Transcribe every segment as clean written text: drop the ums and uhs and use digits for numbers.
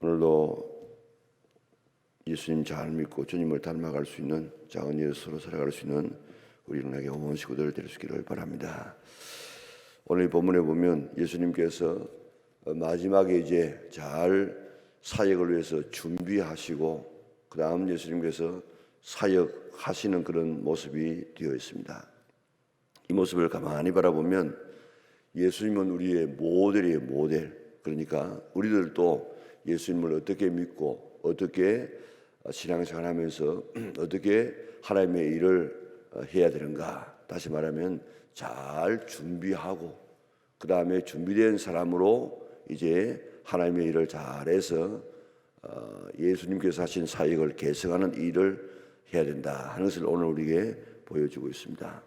오늘도 예수님 잘 믿고 주님을 닮아갈 수 있는 작은 예수로 살아갈 수 있는 우리 일어나게 온 식구들 될 수 있기를 바랍니다. 오늘 본문에 보면 예수님께서 마지막에 이제 잘 사역을 위해서 준비하시고 그 다음 예수님께서 사역하시는 그런 모습이 되어 있습니다. 이 모습을 가만히 바라보면 예수님은 우리의 모델이에요. 모델. 그러니까 우리들도 예수님을 어떻게 믿고 어떻게 신앙생활하면서 어떻게 하나님의 일을 해야 되는가. 다시 말하면 잘 준비하고 그 다음에 준비된 사람으로 이제 하나님의 일을 잘해서 예수님께서 하신 사역을 계승하는 일을 해야 된다 하는 것을 오늘 우리에게 보여주고 있습니다.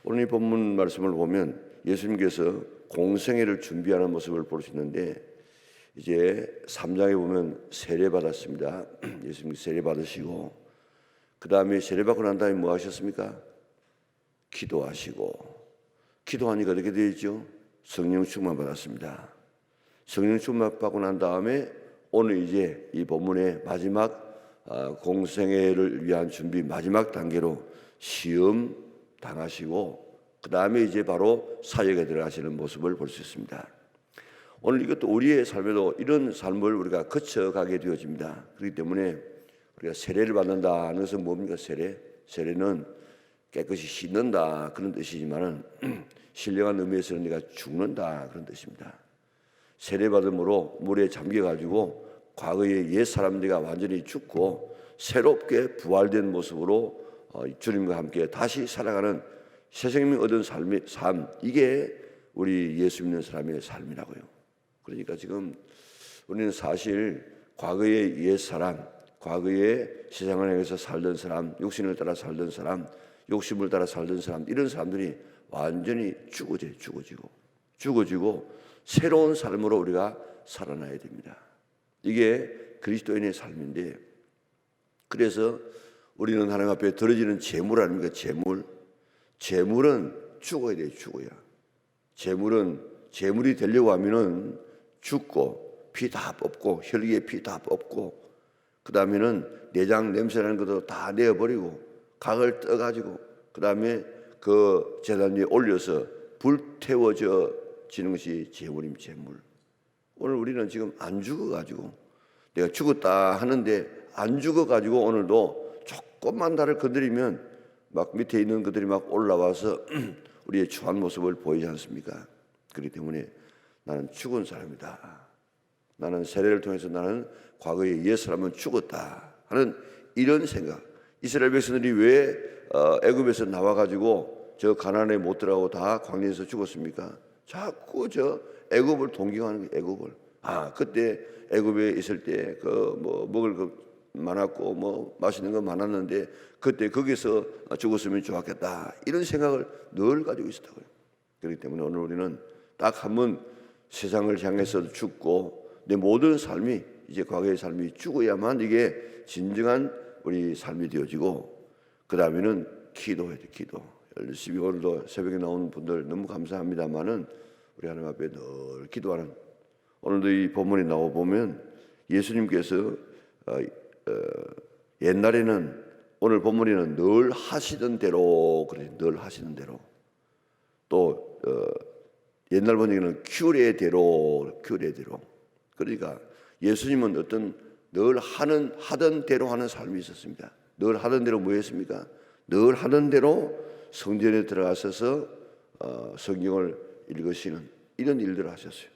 오늘 이 본문 말씀을 보면 예수님께서 공생애를 준비하는 모습을 볼 수 있는데 이제 3장에 보면 세례 받았습니다. 예수님 세례 받으시고 그 다음에 세례 받고 난 다음에 뭐 하셨습니까? 기도하시고 기도하니까 어떻게 되죠? 성령 충만 받았습니다. 성령 충만 받고 난 다음에 오늘 이제 이 본문의 마지막 공생애를 위한 준비 마지막 단계로 시험 당하시고 그 다음에 이제 바로 사역에 들어가시는 모습을 볼 수 있습니다. 오늘 이것도 우리의 삶에도 이런 삶을 우리가 거쳐가게 되어집니다. 그렇기 때문에 우리가 세례를 받는다는 것은 뭡니까? 세례는 깨끗이 씻는다 그런 뜻이지만은 신령한 의미에서는 네가 죽는다 그런 뜻입니다. 세례 받음으로 물에 잠겨가지고 과거의 옛 사람들과 완전히 죽고 새롭게 부활된 모습으로 주님과 함께 다시 살아가는 새 생명 얻은 삶 이게 우리 예수 믿는 사람의 삶이라고요. 그러니까 지금 우리는 사실 과거의 옛 사람, 과거의 세상을 향해서 살던 사람, 욕심을 따라 살던 사람, 욕심을 따라 살던 사람 이런 사람들이 완전히 죽어지고 새로운 삶으로 우리가 살아나야 됩니다. 이게 그리스도인의 삶인데 그래서 우리는 하나님 앞에 드려지는 제물 아닙니까? 제물은 죽어야 돼요. 죽어야. 제물이 되려고 하면은 죽고 피 다 뽑고 혈기에 피 다 뽑고 그 다음에는 내장 냄새나는 것도 다 내어버리고 각을 떠가지고 그 다음에 그 제단 위에 올려서 불태워지는 것이 제물입니다. 제물. 오늘 우리는 지금 안 죽어가지고 내가 죽었다 하는데 안 죽어가지고 오늘도 조금만 나를 건드리면 막 밑에 있는 것들이 막 올라와서 우리의 추한 모습을 보이지 않습니까? 그렇기 때문에 나는 죽은 사람이다. 나는 세례를 통해서 나는 과거의 옛 사람은 죽었다 하는 이런 생각. 이스라엘 백성들이 왜 애굽에서 나와가지고 저 가나안에 못 들어가고 다 광야에서 죽었습니까? 자꾸 저 애굽을 동경하는 거예요. 애굽을. 그때 애굽에 있을 때 그 뭐 먹을 거 많았고 뭐 맛있는 거 많았는데 그때 거기서 죽었으면 좋았겠다 이런 생각을 늘 가지고 있었다고요. 그렇기 때문에 오늘 우리는 딱 한 번 세상을 향해서 죽고 내 모든 삶이 이제 과거의 삶이 죽어야만 이게 진정한 우리 삶이 되어지고 그 다음에는 기도해야 돼. 기도 열심히 오늘도 새벽에 나오는 분들 너무 감사합니다만은 우리 하나님 앞에 늘 기도하는 오늘도 이 본문에 나와 보면 예수님께서 옛날에는 오늘 본문에는 늘 하시던 대로 그래 늘 하시는 대로 또 옛날 번역에는 규례대로 그러니까 예수님은 어떤 늘 하던 대로 하는 삶이 있었습니다. 늘 하던 대로 뭐 했습니까? 늘 하던 대로 성전에 들어가셔서 성경을 읽으시는 이런 일들을 하셨어요.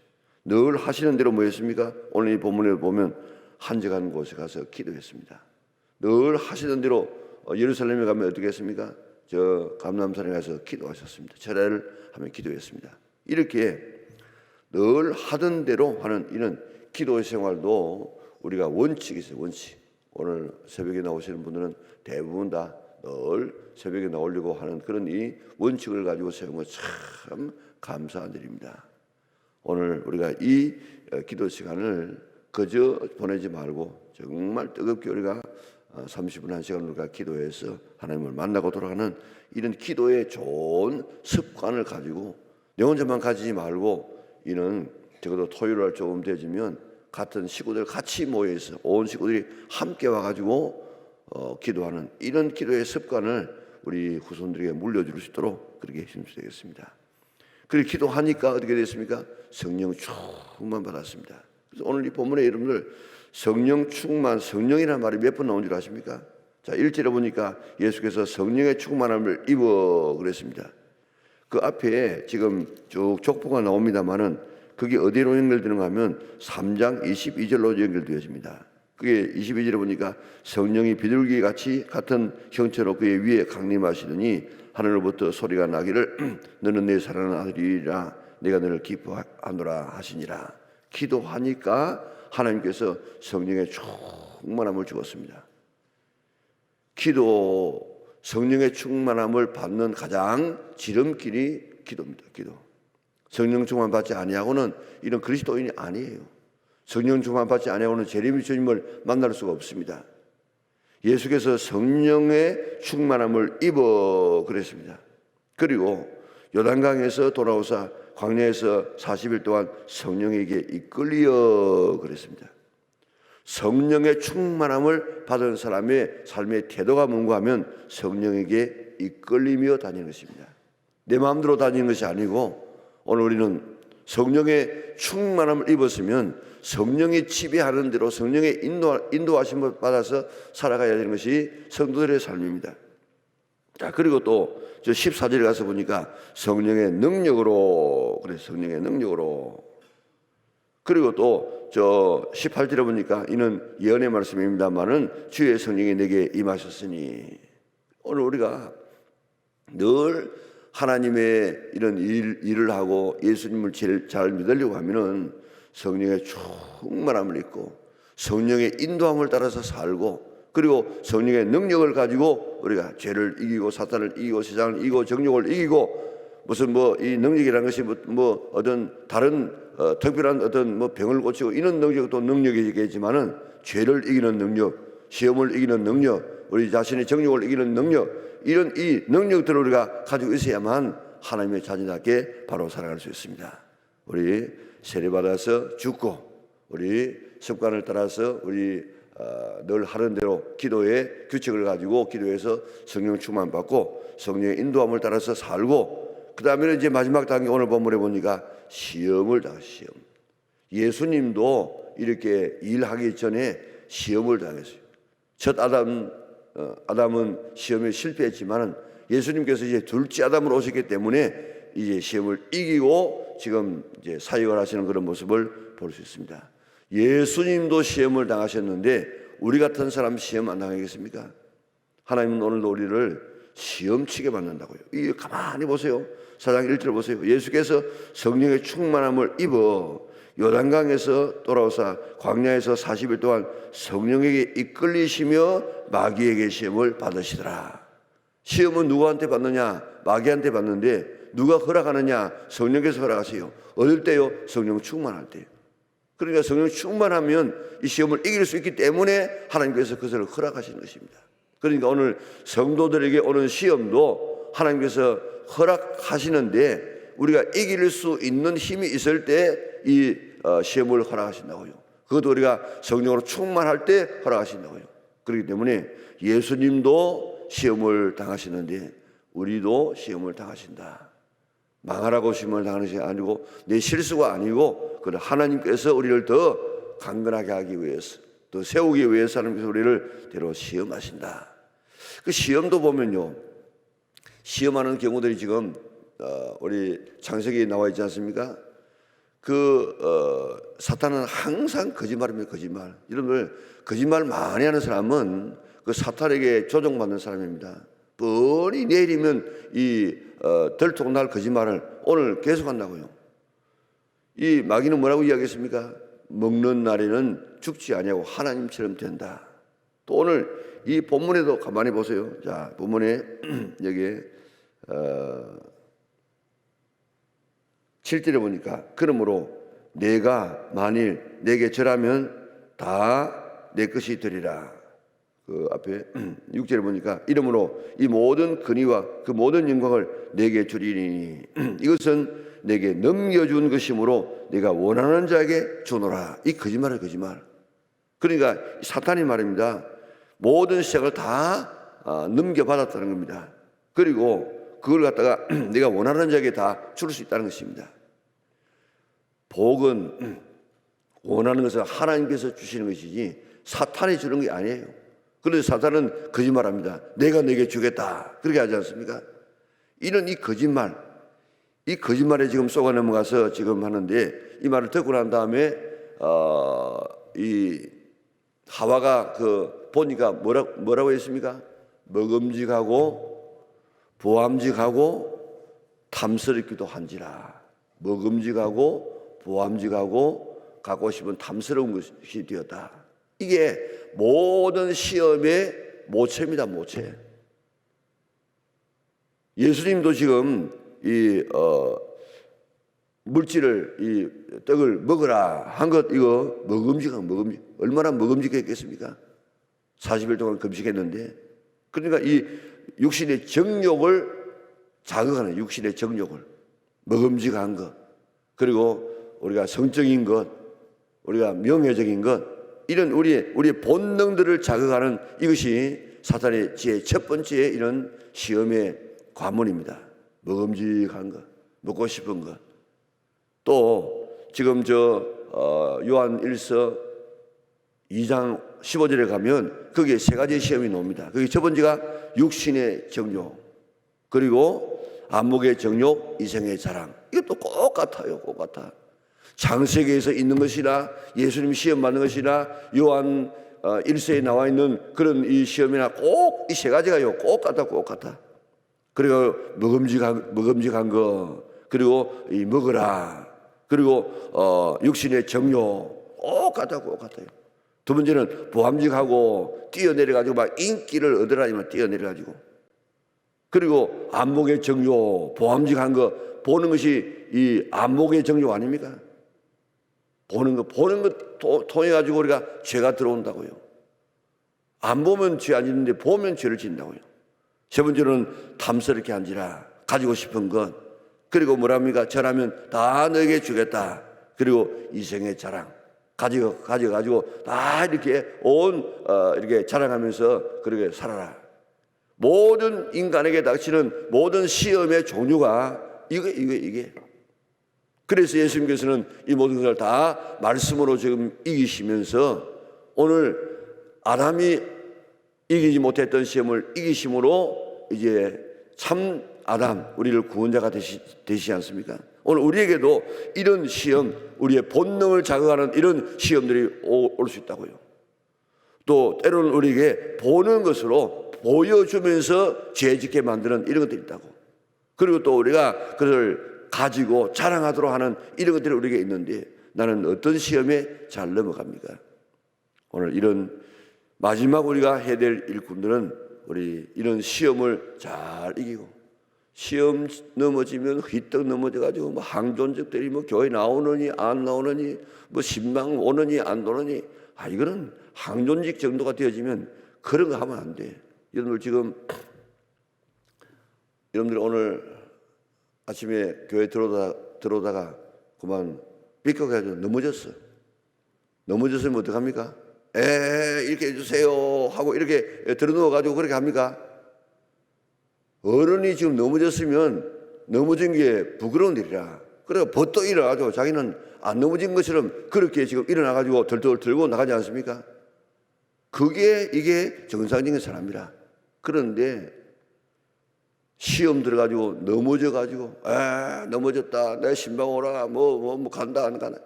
늘 하시는 대로 뭐 했습니까? 오늘 이 본문에 보면 한적한 곳에 가서 기도했습니다. 늘 하시던 대로 예루살렘에 가면 어떻게 했습니까? 저 감람산에 가서 기도하셨습니다. 절에를 하며 기도했습니다. 이렇게 늘 하던 대로 하는 이런 기도 생활도 우리가 원칙이 있어요. 원칙. 오늘 새벽에 나오시는 분들은 대부분 다 늘 새벽에 나오려고 하는 그런 이 원칙을 가지고 세운 것 참 감사한 일입니다. 오늘 우리가 이 기도 시간을 그저 보내지 말고 정말 뜨겁게 우리가 30분 1시간 우리가 기도해서 하나님을 만나고 돌아가는 이런 기도의 좋은 습관을 가지고 내 혼자만 가지지 말고 이는 적어도 토요일 날 조금 되지면 같은 식구들 같이 모여서 온 식구들이 함께 와가지고 기도하는 이런 기도의 습관을 우리 후손들에게 물려줄 수 있도록 그렇게 힘쓰겠습니다. 그렇게 기도하니까 어떻게 됐습니까? 성령 충만 받았습니다. 그래서 오늘 이 본문에 여러분들 성령 충만, 성령이라는 말이 몇 번 나온 줄 아십니까? 자, 1절에 보니까 예수께서 성령의 충만함을 입어 그랬습니다. 그 앞에 지금 쭉 족보가 나옵니다만은 그게 어디로 연결되는가 하면 3장 22절로 연결되어집니다. 그게 22절에 보니까 성령이 비둘기 같이 같은 형체로 그의 위에 강림하시더니 하늘로부터 소리가 나기를 너는 내 사랑하는 아들이라 내가 너를 기뻐하노라 하시니라. 기도하니까 하나님께서 성령의 충만함을 주었습니다. 기도, 성령의 충만함을 받는 가장 지름길이 기도입니다. 기도. 성령 충만 받지 아니하고는 이런 그리스도인이 아니에요. 성령 충만 받지 아니하고는 재림 주님을 만날 수가 없습니다. 예수께서 성령의 충만함을 입어 그랬습니다. 그리고 요단강에서 돌아오사 광야에서 40일 동안 성령에게 이끌려 그랬습니다. 성령의 충만함을 받은 사람의 삶의 태도가 뭔가 하면 성령에게 이끌리며 다니는 것입니다. 내 마음대로 다니는 것이 아니고 오늘 우리는 성령의 충만함을 입었으면 성령이 지배하는 대로 성령의 인도하심을 받아서 살아가야 되는 것이 성도들의 삶입니다. 자, 그리고 또 저 14절에 가서 보니까 성령의 능력으로 그래 성령의 능력으로. 그리고 또 저 18절에 보니까 이는 예언의 말씀입니다만은 주의 성령이 내게 임하셨으니. 오늘 우리가 늘 하나님의 이런 일을 하고 예수님을 제일 잘 믿으려고 하면은 성령의 충만함을 입고 성령의 인도함을 따라서 살고 그리고 성령의 능력을 가지고 우리가 죄를 이기고 사탄을 이기고 세상을 이기고 정욕을 이기고 무슨 뭐 이 능력이라는 것이 뭐 어떤 다른 특별한 어떤 뭐 병을 고치고 이런 능력도 능력이겠지만은 죄를 이기는 능력, 시험을 이기는 능력, 우리 자신의 정욕을 이기는 능력 이런 이 능력들을 우리가 가지고 있어야만 하나님의 자녀답게 바로 살아갈 수 있습니다. 우리 세례받아서 죽고 우리 습관을 따라서 우리 늘 하는 대로 기도의 규칙을 가지고 기도해서 성령 충만 받고 성령의 인도함을 따라서 살고 그 다음에는 이제 마지막 단계 오늘 본문에 보니까 시험을 당했어요. 시험. 예수님도 이렇게 일하기 전에 시험을 당했어요. 첫 아담은 시험에 실패했지만은 예수님께서 이제 둘째 아담으로 오셨기 때문에 이제 시험을 이기고 지금 이제 사역을 하시는 그런 모습을 볼 수 있습니다. 예수님도 시험을 당하셨는데 우리 같은 사람 시험 안 당하겠습니까? 하나님은 오늘도 우리를 시험치게 만든다고요. 이 가만히 보세요. 4장 1절 보세요. 예수께서 성령의 충만함을 입어 요단강에서 돌아오사 광야에서 40일 동안 성령에게 이끌리시며 마귀에게 시험을 받으시더라. 시험은 누구한테 받느냐? 마귀한테 받는데 누가 허락하느냐? 성령께서 허락하세요. 어떨 때요? 성령 충만할 때요. 그러니까 성령 충만하면 이 시험을 이길 수 있기 때문에 하나님께서 그것을 허락하시는 것입니다. 그러니까 오늘 성도들에게 오는 시험도 하나님께서 허락하시는데 우리가 이길 수 있는 힘이 있을 때 이 시험을 허락하신다고요. 그것도 우리가 성령으로 충만할 때 허락하신다고요. 그렇기 때문에 예수님도 시험을 당하시는데 우리도 시험을 당하신다. 망하라고 시험을 당하는 것이 아니고 내 실수가 아니고 그러나 하나님께서 우리를 더 강건하게 하기 위해서 더 세우기 위해서 하나님께서 우리를 때로 시험하신다. 그 시험도 보면요, 시험하는 경우들이 지금 우리 창세기에 나와 있지 않습니까? 사탄은 항상 거짓말입니다. 거짓말. 여러분들 거짓말 많이 하는 사람은 그 사탄에게 조종받는 사람입니다. 뻔히 내일이면 이 들통날 거짓말을 오늘 계속한다고요. 이 마귀는 뭐라고 이야기했습니까? 먹는 날에는 죽지 아니하고 하나님처럼 된다. 또 오늘 이 본문에도 가만히 보세요. 자, 본문에 여기에 7절에 보니까 그러므로 내가 만일 내게 절하면 다 내 것이 되리라. 그 앞에 6절에 보니까 이러므로 이 모든 근위와 그 모든 영광을 내게 주리니 이것은 내게 넘겨준 것이므로 내가 원하는 자에게 주노라. 이 거짓말은 거짓말. 그러니까 사탄이 말입니다. 모든 시작을 다 넘겨받았다는 겁니다. 그리고 그걸 갖다가 내가 원하는 자에게 다 줄 수 있다는 것입니다. 복은 원하는 것을 하나님께서 주시는 것이지 사탄이 주는 게 아니에요. 그래서 사탄은 거짓말합니다. 내가 내게 주겠다. 그렇게 하지 않습니까? 이런 이 거짓말에 지금 속아 넘어가서 지금 하는데, 이 말을 듣고 난 다음에 이 하와가 보니까 뭐라고 했습니까? 먹음직하고 보암직하고 탐스럽기도 한지라. 먹음직하고 보암직하고 갖고 싶은 탐스러운 것이 되었다. 이게 모든 시험의 모체입니다. 모체. 예수님도 지금 이 물질을, 이 떡을 먹으라 한 것, 이거 먹음직 얼마나 먹음직했겠습니까? 40일 동안 금식했는데. 그러니까 이 육신의 정욕을 자극하는, 육신의 정욕을 먹음직한 것, 그리고 우리가 성적인 것, 우리가 명예적인 것, 이런 우리의 본능들을 자극하는 이것이 사탄의 첫 번째 이런 시험의 관문입니다. 먹음직한 것, 먹고 싶은 것. 또 지금 요한 1서 2장 15절에 가면 거기에 세 가지 시험이 나옵니다. 거기 첫 번째가 육신의 정욕, 그리고 안목의 정욕, 이생의 자랑. 이것도 똑같아요. 똑같아. 창세기에서 있는 것이나 예수님 시험 받는 것이나 요한 1서에 나와 있는 그런 이 시험이나 꼭 이 세 가지가요. 똑같아. 그리고 먹음직한 거, 그리고 이 먹으라, 그리고 육신의 정욕, 똑같아요. 두 번째는 보암직하고 뛰어내려가지고 막 인기를 얻으라, 이만 뛰어내려가지고. 그리고 안목의 정욕, 보암직한 거, 보는 것이 이 안목의 정욕 아닙니까? 보는 것 통해 가지고 우리가 죄가 들어온다고요. 안 보면 죄 안 짓는데 보면 죄를 짓는다고요. 세 번째는 탐스럽게 한지라, 가지고 싶은 것. 그리고 뭐랍니까? 전하면 다 너에게 주겠다. 그리고 이생의 자랑, 가지고 다 이렇게 이렇게 자랑하면서 그렇게 살아라. 모든 인간에게 닥치는 모든 시험의 종류가 이게. 그래서 예수님께서는 이 모든 것을 다 말씀으로 지금 이기시면서 오늘 아담이 이기지 못했던 시험을 이기심으로 이제 참 아담, 우리를 구원자가 되시지 않습니까? 오늘 우리에게도 이런 시험, 우리의 본능을 자극하는 이런 시험들이 올 수 있다고요. 또 때로는 우리에게 보는 것으로 보여주면서 죄짓게 만드는 이런 것들이 있다고. 그리고 또 우리가 그걸 가지고 자랑하도록 하는 이런 것들이 우리에게 있는데, 나는 어떤 시험에 잘 넘어갑니까? 오늘 이런 마지막 우리가 해야 될 일꾼들은 우리 이런 시험을 잘 이기고, 시험 넘어지면 휘떡 넘어져가지고 뭐 항존적들이 뭐 교회 나오느니 안 나오느니 뭐 신방 오느니 안 오느니, 이거는 항존직 정도가 되어지면 그런 거 하면 안 돼. 여러분들 오늘 아침에 교회 들어오다가 그만 삐걱해가지고 넘어졌으면 어떡합니까? 이렇게 해주세요 하고 이렇게 들어누워가지고 그렇게 합니까? 어른이 지금 넘어졌으면 넘어진 게 부끄러운 일이라. 그래서 버떡 일어나가지고 자기는 안 넘어진 것처럼 그렇게 지금 일어나가지고 덜덜 들고 나가지 않습니까? 이게 정상적인 사람이라. 그런데 시험 들어가지고 넘어져가지고 넘어졌다, 내 신방 오라, 뭐 간다 안 간다,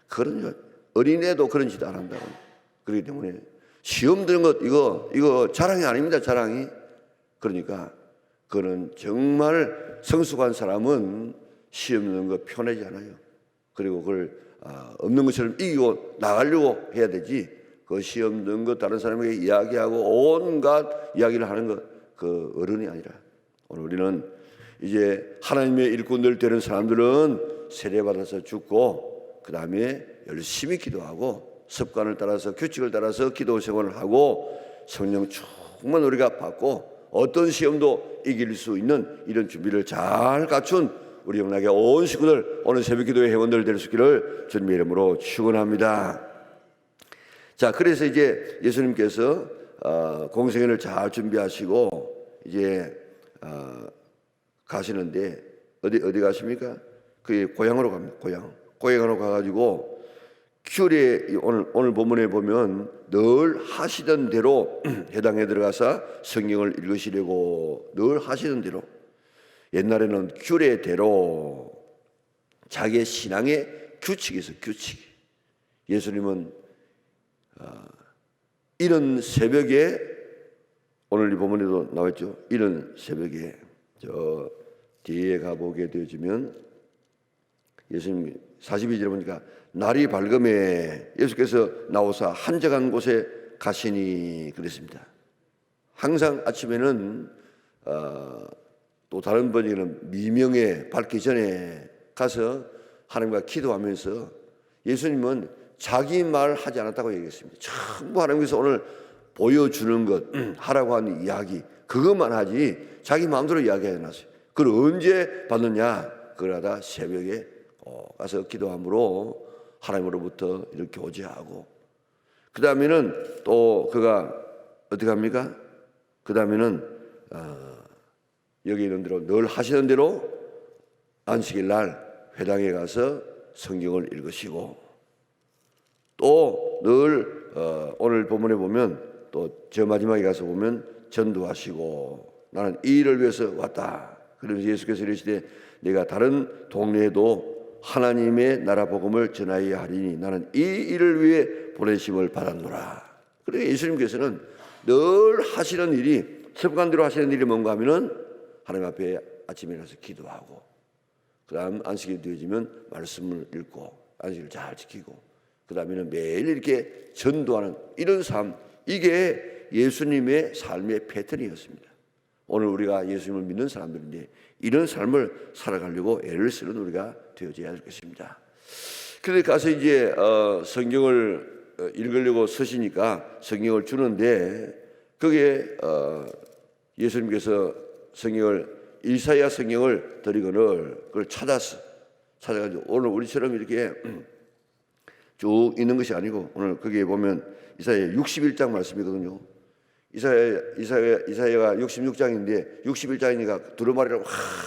그런 어린애도 그런 짓 안 한다고. 그렇기 때문에 시험 드는 것 이거 자랑이 아닙니다. 자랑이. 그러니까 그는 정말 성숙한 사람은 시험 드는 거 편하지 않아요. 그리고 그걸 없는 것처럼 이기고 나가려고 해야 되지, 그 시험 드는 거 다른 사람에게 이야기하고 온갖 이야기를 하는 것, 그 어른이 아니라. 오늘 우리는 이제 하나님의 일꾼들 되는 사람들은 세례받아서 죽고 그 다음에 열심히 기도하고 습관을 따라서 규칙을 따라서 기도 생활을 하고 성령 충만 우리가 받고 어떤 시험도 이길 수 있는 이런 준비를 잘 갖춘 우리 영락의 온 식구들, 오늘 새벽기도의 회원들 될 수 있기를 주님의 이름으로 축원합니다. 자, 그래서 이제 예수님께서 공생애를 잘 준비하시고 이제 가시는데 어디 가십니까? 그 고향으로 갑니다. 고향으로 가가지고 큐레 오늘 본문에 보면 늘 하시던 대로 회당에 들어가서 성경을 읽으시려고 늘 하시던 대로, 옛날에는 규례대로 자기의 신앙의 규칙이 있어요. 규칙. 예수님은 이른 새벽에, 오늘 이 본문에도 나왔죠. 이른 새벽에 저 뒤에 가보게 되어지면 예수님 42절에 보니까 날이 밝음에 예수께서 나오사 한적한 곳에 가시니 그랬습니다. 항상 아침에는 또 다른 번역에는 미명에 밝기 전에 가서 하나님과 기도하면서, 예수님은 자기 말 하지 않았다고 얘기했습니다. 전부 하나님께서 오늘 보여주는 것, 하라고 하는 이야기, 그것만 하지 자기 마음대로 이야기하지 않았어요. 그걸 언제 받느냐? 그러다 새벽에 가서 기도함으로 하나님으로부터 이렇게 교제하고, 그 다음에는 또 그가 어떻게 합니까? 그 다음에는 여기 있는 대로 늘 하시는 대로 안식일 날 회당에 가서 성경을 읽으시고, 또 늘 오늘 본문에 보면 또 저 마지막에 가서 보면 전도하시고, 나는 이 일을 위해서 왔다. 그러면서 예수께서 이르시되 내가 다른 동네에도 하나님의 나라 복음을 전하여야 하리니 나는 이 일을 위해 보내심을 받았노라. 그러니까 예수님께서는 늘 하시는 일이, 습관대로 하시는 일이 뭔가 하면은 하나님 앞에 아침에 일어나서 기도하고, 그 다음 안식일이 되어지면 말씀을 읽고 안식일을 잘 지키고, 그 다음에는 매일 이렇게 전도하는 이런 삶, 이게 예수님의 삶의 패턴이었습니다. 오늘 우리가 예수님을 믿는 사람들인데 이런 삶을 살아가려고 애를 쓰는 우리가 되어져야 할 것입니다. 그런데 가서 이제 성경을 읽으려고 서시니까 성경을 주는데, 그게 예수님께서 성경을, 이사야 성경을 드리거늘 그걸 찾아가지고 오늘 우리처럼 이렇게 쭉 있는 것이 아니고, 오늘 거기에 보면 이사야 61장 말씀이거든요. 이사야가 66장인데 61장이니까 두루마리를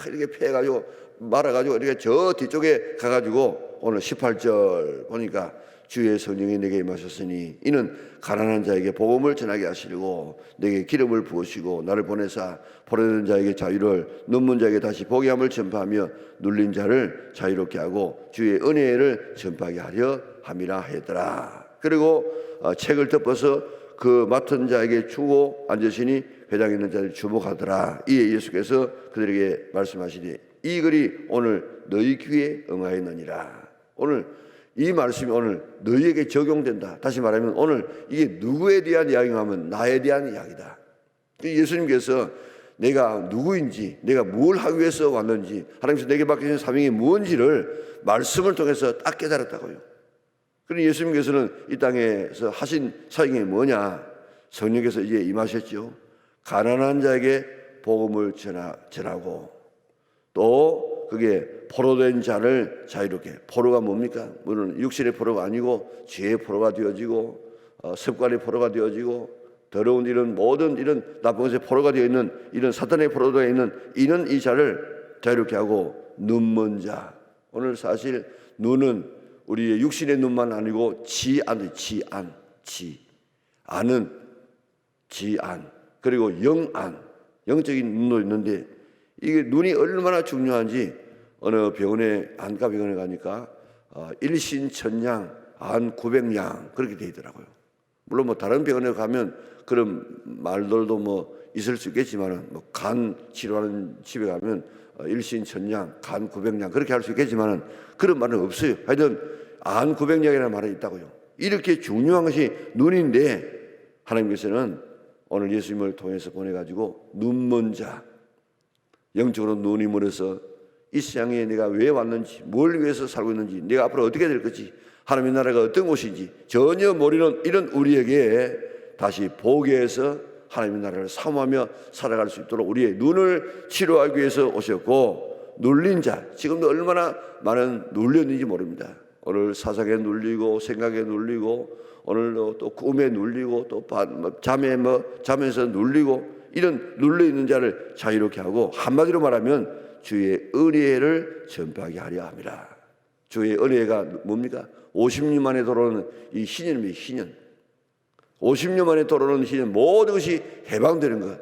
이렇게 패가지고 말아가지고 이렇게 저 뒤쪽에 가가지고 오늘 18절 보니까 주의 성령이 내게 임하셨으니 이는 가난한 자에게 복음을 전하게 하시려고 내게 기름을 부으시고 나를 보내사 포로된 자에게 자유를, 눈먼 자에게 다시 보게 함을 전파하며 눌린 자를 자유롭게 하고 주의 은혜를 전파하게 하려 함이라 하였더라. 그리고 책을 덮어서 그 맡은 자에게 주고 앉으시니 회당에 있는 자를 주목하더라. 이에 예수께서 그들에게 말씀하시되 이 글이 오늘 너희 귀에 응하였느니라. 오늘 이 말씀이 오늘 너희에게 적용된다. 다시 말하면 오늘 이게 누구에 대한 이야기가 하면 나에 대한 이야기다. 예수님께서 내가 누구인지, 내가 뭘 하기 위해서 왔는지, 하나님께서 내게 맡기신 사명이 무엇인지를 말씀을 통해서 딱 깨달았다고요. 그러니 예수님께서는 이 땅에서 하신 사역이 뭐냐? 성령께서 이제 임하셨죠. 가난한 자에게 복음을 전하고, 또 그게 포로된 자를 자유롭게, 포로가 뭡니까? 물론 육신의 포로가 아니고 죄의 포로가 되어지고 습관의 포로가 되어지고 더러운 이런 모든 이런 나쁜 것의 포로가 되어 있는 이런 사탄의 포로가 되어 있는 이런 이 자를 자유롭게 하고, 눈먼 자, 오늘 사실 눈은 우리의 육신의 눈만 아니고 지안, 그리고 영적인 눈도 있는데, 이게 눈이 얼마나 중요한지 어느 병원에, 안과 병원에 가니까 일신천냥, 안 900냥 그렇게 돼 있더라고요. 물론 뭐 다른 병원에 가면 그런 말들도 뭐 있을 수 있겠지만은, 뭐 간 치료하는 집에 가면 일신천냥, 간 900냥 그렇게 할 수 있겠지만은 그런 말은 없어요. 하여튼 안 900냥이라는 말이 있다고요. 이렇게 중요한 것이 눈인데, 하나님께서는 오늘 예수님을 통해서 보내가지고 눈먼 자, 영적으로 눈이 멀어서 이 세상에 내가 왜 왔는지, 뭘 위해서 살고 있는지, 내가 앞으로 어떻게 될 건지, 하나님의 나라가 어떤 곳인지 전혀 모르는 이런 우리에게 다시 보게 해서 하나님의 나라를 사모하며 살아갈 수 있도록 우리의 눈을 치료하기 위해서 오셨고, 눌린 자, 지금도 얼마나 많은 눌렸는지 모릅니다. 오늘 사상에 눌리고 생각에 눌리고 오늘 또 꿈에 눌리고 또 잠에서 눌리고, 이런 눌려있는 자를 자유롭게 하고, 한마디로 말하면 주의 은혜를 전파하게 하려 합니다. 주의 은혜가 뭡니까? 50년 만에 돌아오는 이 희년입니다. 희년. 50년 만에 돌아오는 희년, 모든 것이 해방되는 것.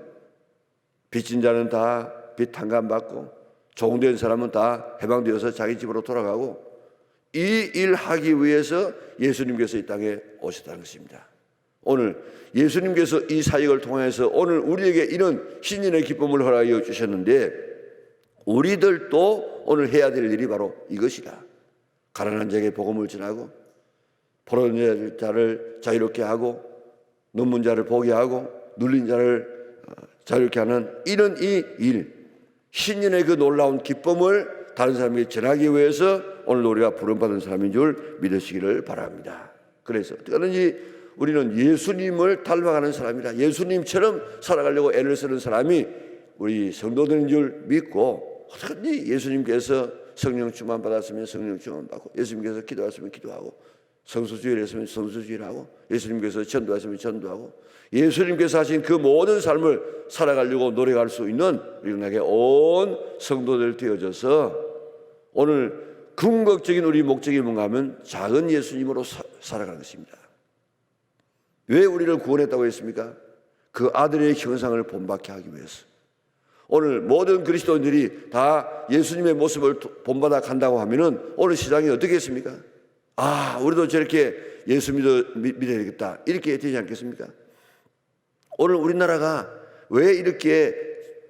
빚진 자는 다 빚 탕감받고, 종된 사람은 다 해방되어서 자기 집으로 돌아가고, 이 일 하기 위해서 예수님께서 이 땅에 오셨다는 것입니다. 오늘 예수님께서 이 사역을 통해서 오늘 우리에게 이런 신년의 기쁨을 허락하여 주셨는데, 우리들도 오늘 해야 될 일이 바로 이것이다. 가난한 자에게 복음을 전하고, 포로된 자를 자유롭게 하고, 눈문 자를 보게 하고, 눌린 자를 자유롭게 하는 이런 이 일, 신년의 그 놀라운 기쁨을 다른 사람에게 전하기 위해서 오늘 우리가 부름받은 사람인 줄 믿으시기를 바랍니다. 그래서 어떻게 하든지 우리는 예수님을 닮아가는 사람이라, 예수님처럼 살아가려고 애를 쓰는 사람이 우리 성도들인 줄 믿고, 어떻게든지 예수님께서 성령 충만 받았으면 성령 충만 받고, 예수님께서 기도하시면 기도하고, 성수주의를 했으면 성수주의를 하고, 예수님께서 전도하시면 전도하고, 예수님께서 하신 그 모든 삶을 살아가려고 노력할 수 있는 우리에게 온 성도들 되어져서, 오늘 궁극적인 우리 목적이 뭔가 하면 작은 예수님으로 살아가는 것입니다. 왜 우리를 구원했다고 했습니까? 그 아들의 형상을 본받게 하기 위해서. 오늘 모든 그리스도인들이 다 예수님의 모습을 본받아 간다고 하면은 오늘 시장이 어떻게 했습니까? 아, 우리도 저렇게 예수 믿어야겠다, 이렇게 되지 않겠습니까? 오늘 우리나라가 왜 이렇게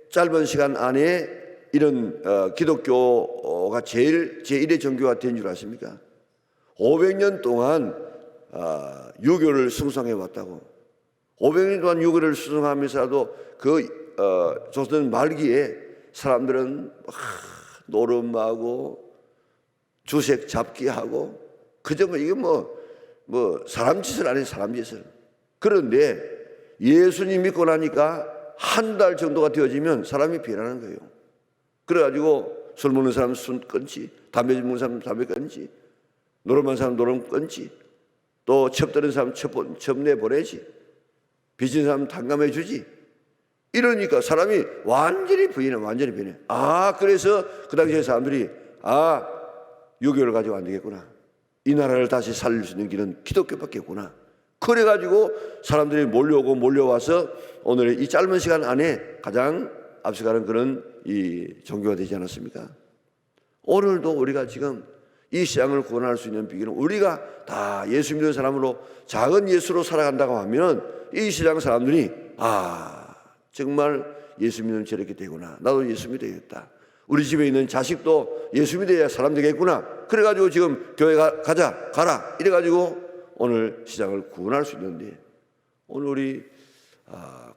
짧은 시간 안에 이런 기독교가 제1의 종교가 된 줄 아십니까? 500년 동안 유교를 숭상해 왔다고. 500년 동안 유교를 숭상하면서도 그 조선 말기에 사람들은 노름하고 주색 잡기 하고, 그저 이게 사람 짓을 안 해, 사람 짓을. 그런데 예수님 믿고 나니까 한 달 정도가 되어지면 사람이 변하는 거예요. 그래가지고 술 먹는 사람 술 끊지, 담배 먹는 사람 담배 끊지, 노름하는 사람 노름 끊지, 또 첩드는 사람 첩 내보내지, 빚진 사람 탕감해 주지. 이러니까 사람이 완전히 변해. 그래서 그 당시에 사람들이 유교를 가지고 안 되겠구나, 이 나라를 다시 살릴 수 있는 길은 기독교밖에 없구나. 그래가지고 사람들이 몰려와서 오늘의 이 짧은 시간 안에 가장 앞서가는 그런 이 종교가 되지 않았습니까? 오늘도 우리가 지금 이 시장을 구원할 수 있는 비결은 우리가 다 예수 믿는 사람으로 작은 예수로 살아간다고 하면 이 시장 사람들이 정말 예수 믿는 저렇게 되구나, 나도 예수 믿어야겠다, 우리 집에 있는 자식도 예수 믿어야 사람 되겠구나, 그래가지고 지금 교회 가라 이래가지고 오늘 시장을 구원할 수 있는데, 오늘 우리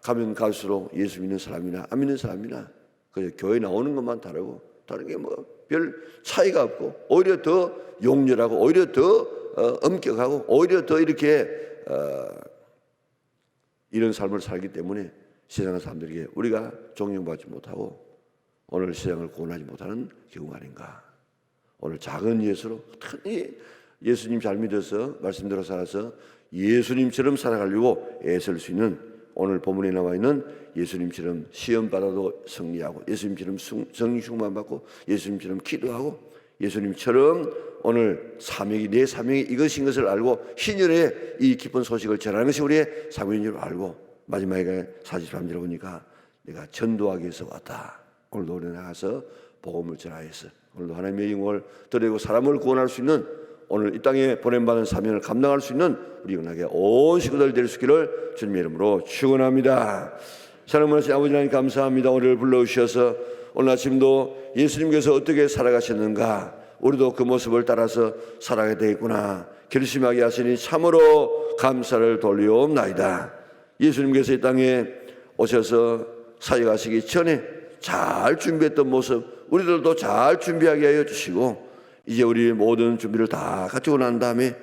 가면 갈수록 예수 믿는 사람이나 안 믿는 사람이나 그냥 교회 나오는 것만 다르고, 다른 게 별 차이가 없고, 오히려 더 용렬하고, 오히려 더 엄격하고, 오히려 더 이렇게 이런 삶을 살기 때문에 세상 사람들에게 우리가 존경받지 못하고 오늘 세상을 구원하지 못하는 경우가 아닌가. 오늘 작은 예수로 예수님 잘 믿어서 말씀대로 살아서 예수님처럼 살아가려고 애쓸 수 있는, 오늘 본문에 나와 있는 예수님처럼 시험 받아도 승리하고, 예수님처럼 성령 충만 받고, 예수님처럼 기도하고, 예수님처럼 오늘 내 사명이 이것인 것을 알고 신년의 이 기쁜 소식을 전하는 것이 우리의 사명인 줄 알고, 마지막에 43절에 보니까 내가 전도하기 위해서 왔다. 오늘도 우리 나가서 복음을 전하여서 오늘도 하나님의 영광을 드리고 사람을 구원할 수 있는, 오늘 이 땅에 보냄받은 사명을 감당할 수 있는 우리 영락의 온 식구들 될 수 있기를 주님의 이름으로 축원합니다. 사랑하는 아버지 하나님 감사합니다. 오늘 불러주셔서 오늘 아침도 예수님께서 어떻게 살아가셨는가, 우리도 그 모습을 따라서 살아가야 되겠구나 결심하게 하시니 참으로 감사를 돌리옵나이다. 예수님께서 이 땅에 오셔서 사역하시기 전에 잘 준비했던 모습 우리들도 잘 준비하게 하여 주시고, 이제 우리 모든 준비를 다 갖추고 난 다음에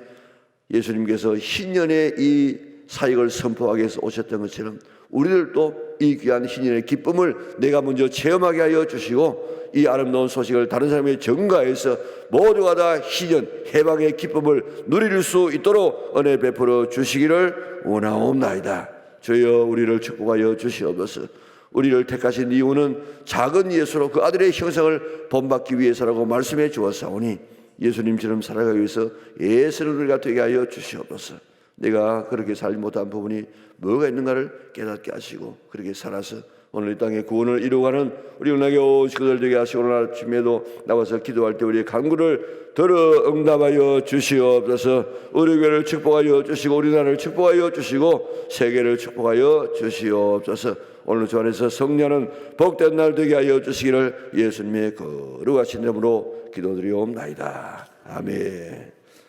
예수님께서 신년의 이 사역을 선포하기 위해서 오셨던 것처럼 우리들도 이 귀한 신인의 기쁨을 내가 먼저 체험하게 하여 주시고 이 아름다운 소식을 다른 사람에게 전가해서 모두가 다 희전 해방의 기쁨을 누릴 수 있도록 은혜 베풀어 주시기를 원하옵나이다. 주여 우리를 축복하여 주시옵소서. 우리를 택하신 이유는 작은 예수로 그 아들의 형상을 본받기 위해서라고 말씀해 주었사오니 예수님처럼 살아가기 위해서 예수를 우리가 되게 하여 주시옵소서. 내가 그렇게 살지 못한 부분이 뭐가 있는가를 깨닫게 하시고 그렇게 살아서 오늘 이 땅에 구원을 이루어가는 우리 은혜의 오식구들 되게 하시고 오늘 아침에도 나와서 기도할 때 우리의 간구를 들어 응답하여 주시옵소서. 우리 교회를 축복하여 주시고 우리나라를 축복하여 주시고 세계를 축복하여 주시옵소서. 오늘 주 안에서 성령은 복된 날 되게 하여 주시기를 예수님의 거룩하신 이름으로 기도드리옵나이다. 아멘.